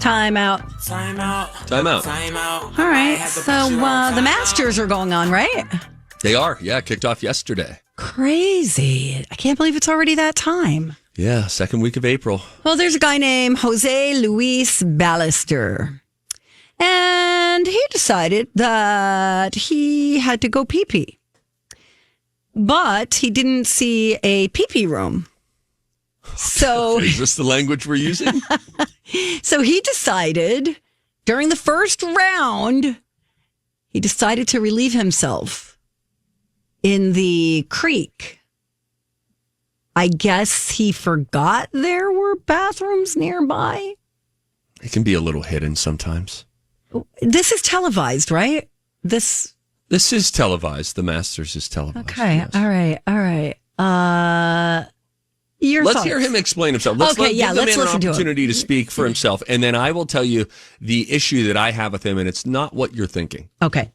Timeout. Timeout. All right. So the Masters are going on, right? They are. Yeah, kicked off yesterday. Crazy. I can't believe it's already that time. Yeah, second week of April. Well, there's a guy named Jose Luis Ballester. And he decided that he had to go pee-pee. But he didn't see a pee-pee room. So is this the language we're using? So he decided during the first round, he decided to relieve himself in the creek. I guess he forgot there were bathrooms nearby. It can be a little hidden sometimes. This is televised, right? This is televised. The Masters is televised. Okay. Yes. All right. Let's hear him explain himself. Give the man an opportunity to speak for himself, and then I will tell you the issue that I have with him, and it's not what you're thinking. Okay.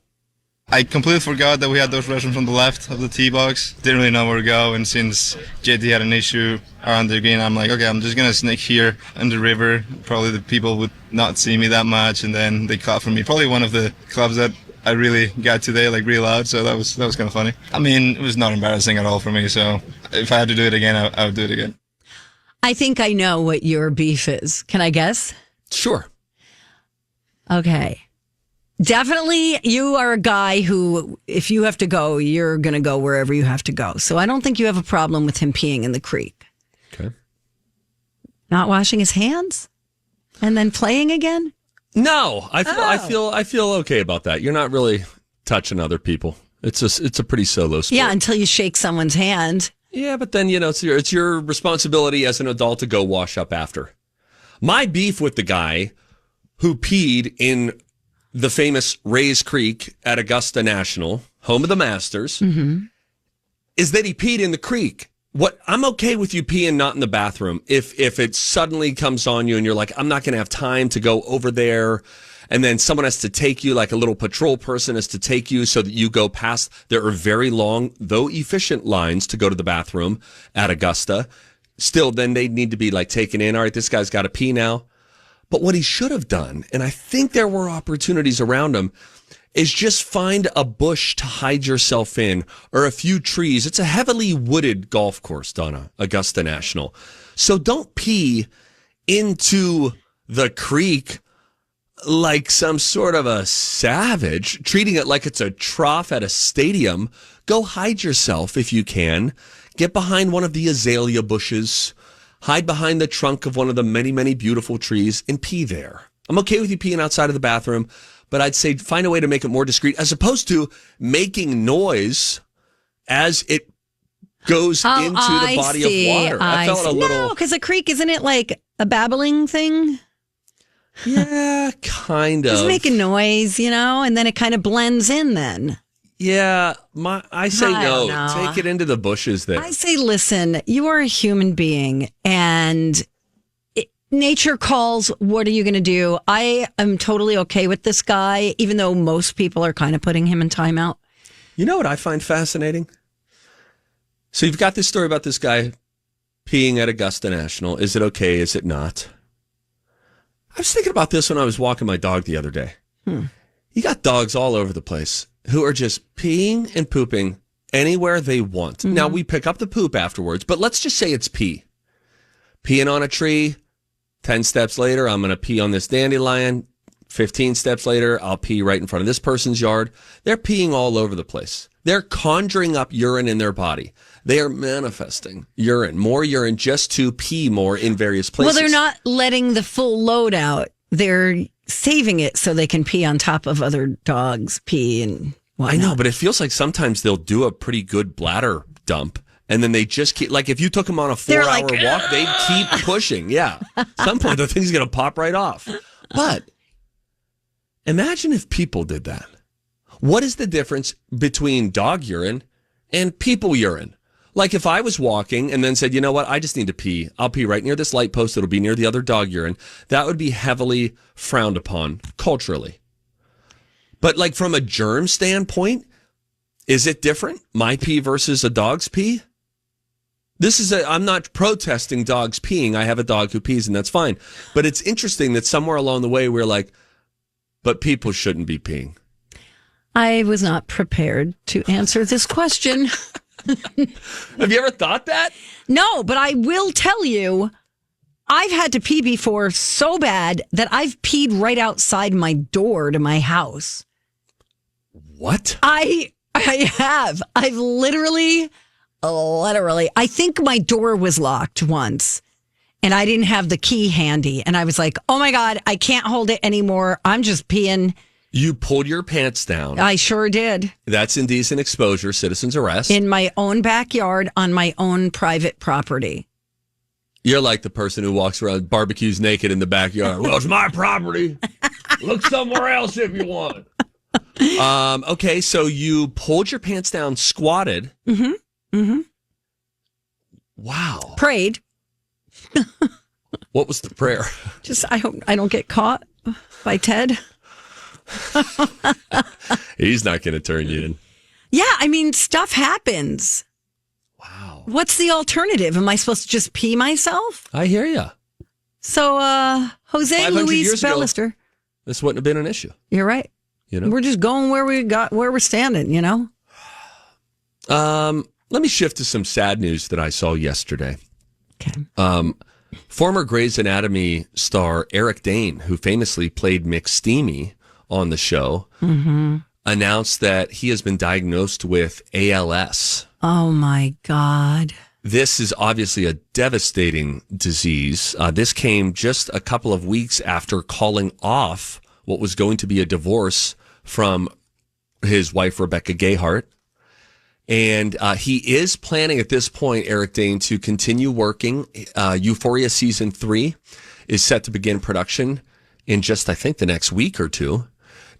I completely forgot that we had those restrooms on the left of the tee box. Didn't really know where to go, and since JT had an issue around the green, I'm like, okay, I'm just going to sneak here in the river. Probably the people would not see me that much, and then they clap for me. Probably one of the clubs that I really got today, like real loud, so that was kind of funny. I mean, it was not embarrassing at all for me, so if I had to do it again, I would do it again. I think I know what your beef is. Can I guess? Sure. Okay. Definitely, you are a guy who, if you have to go, you're going to go wherever you have to go. So I don't think you have a problem with him peeing in the creek. Okay. Not washing his hands and then playing again? No, I feel okay about that. You're not really touching other people. It's a pretty solo sport. Yeah, until you shake someone's hand. Yeah, but then it's your responsibility as an adult to go wash up after. My beef with the guy who peed in the famous Rays Creek at Augusta National, home of the Masters, is that he peed in the creek. I'm okay with you peeing not in the bathroom. If it suddenly comes on you and you're like, I'm not going to have time to go over there, and then someone has to take you, like a little patrol person has to take you so that you go past. There are very long, though efficient lines to go to the bathroom at Augusta. Still, then they need to be like taken in. All right, this guy's got to pee now. But what he should have done, and I think there were opportunities around him, is just find a bush to hide yourself in or a few trees. It's a heavily wooded golf course, Donna, Augusta National. So don't pee into the creek like some sort of a savage, treating it like it's a trough at a stadium. Go hide yourself if you can. Get behind one of the azalea bushes. Hide behind the trunk of one of the many, many beautiful trees and pee there. I'm okay with you peeing outside of the bathroom, but I'd say find a way to make it more discreet as opposed to making noise as it goes into the body of water. I felt a little... No, because a creek, isn't it like a babbling thing? Yeah, kind of. Just make a noise, and then it kind of blends in then. Yeah, I say no. Take it into the bushes there. I say, listen, you are a human being and nature calls. What are you going to do? I am totally okay with this guy, even though most people are kind of putting him in timeout. You know what I find fascinating? So you've got this story about this guy peeing at Augusta National. Is it okay? Is it not? I was thinking about this when I was walking my dog the other day. You got dogs all over the place who are just peeing and pooping anywhere they want. Mm-hmm. Now, we pick up the poop afterwards, but let's just say it's pee. Peeing on a tree, 10 steps later, I'm going to pee on this dandelion. 15 steps later, I'll pee right in front of this person's yard. They're peeing all over the place. They're conjuring up urine in their body. They are manifesting more urine just to pee more in various places. Well, they're not letting the full load out. They're saving it so they can pee on top of other dogs' pee and whatnot. I know, but it feels like sometimes they'll do a pretty good bladder dump, and then they just keep, like if you took them on a 4-hour walk, they'd keep pushing. Yeah. At some point, the thing's going to pop right off. But imagine if people did that. What is the difference between dog urine and people urine? Like if I was walking and then said, you know what, I just need to pee. I'll pee right near this light post. It'll be near the other dog urine. That would be heavily frowned upon culturally. But like from a germ standpoint, is it different? My pee versus a dog's pee? I'm not protesting dogs peeing. I have a dog who pees, and that's fine. But it's interesting that somewhere along the way, we're like, but people shouldn't be peeing. I was not prepared to answer this question. Have you ever thought that? No, but I will tell you, I've had to pee before so bad that I've peed right outside my door to my house. What? I have. I've literally, I think my door was locked once and I didn't have the key handy. And I was like, oh my God, I can't hold it anymore. I'm just peeing. You pulled your pants down. I sure did. That's indecent exposure, citizen's arrest. In my own backyard on my own private property. You're like the person who walks around, barbecues naked in the backyard. Well, it's my property. Look somewhere else if you want. Okay, so you pulled your pants down, squatted. Mm-hmm. Mm-hmm. Wow. Prayed. What was the prayer? Just, I hope I don't get caught by Ted. He's not going to turn you in. Yeah, I mean, stuff happens. Wow. What's the alternative? Am I supposed to just pee myself? I hear you. So, Jose 500 Luis years ago, Ballister. This wouldn't have been an issue. You're right. You know, we're just going where we're standing, you know? Let me shift to some sad news that I saw yesterday. Okay. Former Grey's Anatomy star Eric Dane, who famously played McSteamy on the show, announced that he has been diagnosed with ALS. Oh, my God. This is obviously a devastating disease. This came just a couple of weeks after calling off what was going to be a divorce from his wife, Rebecca Gayheart. And he is planning at this point, Eric Dane, to continue working. Euphoria Season 3 is set to begin production in just, I think, the next week or two.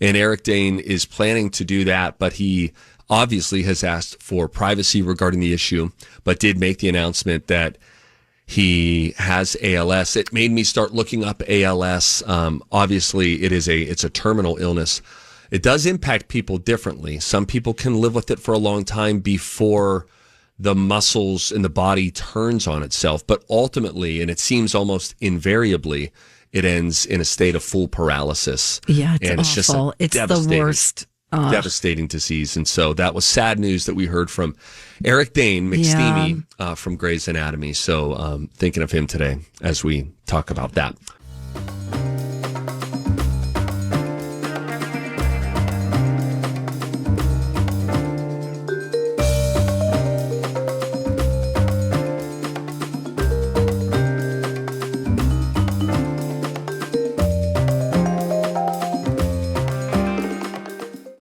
And Eric Dane is planning to do that, but he obviously has asked for privacy regarding the issue, but did make the announcement that he has ALS. It made me start looking up ALS. Obviously, it's a terminal illness. It does impact people differently. Some people can live with it for a long time before the muscles in the body turns on itself. But ultimately, and it seems almost invariably, it ends in a state of full paralysis. Yeah, it's and awful. It's just it's the worst. Devastating disease. And so that was sad news that we heard from Eric Dane, McSteamy, from Grey's Anatomy. So thinking of him today as we talk about that.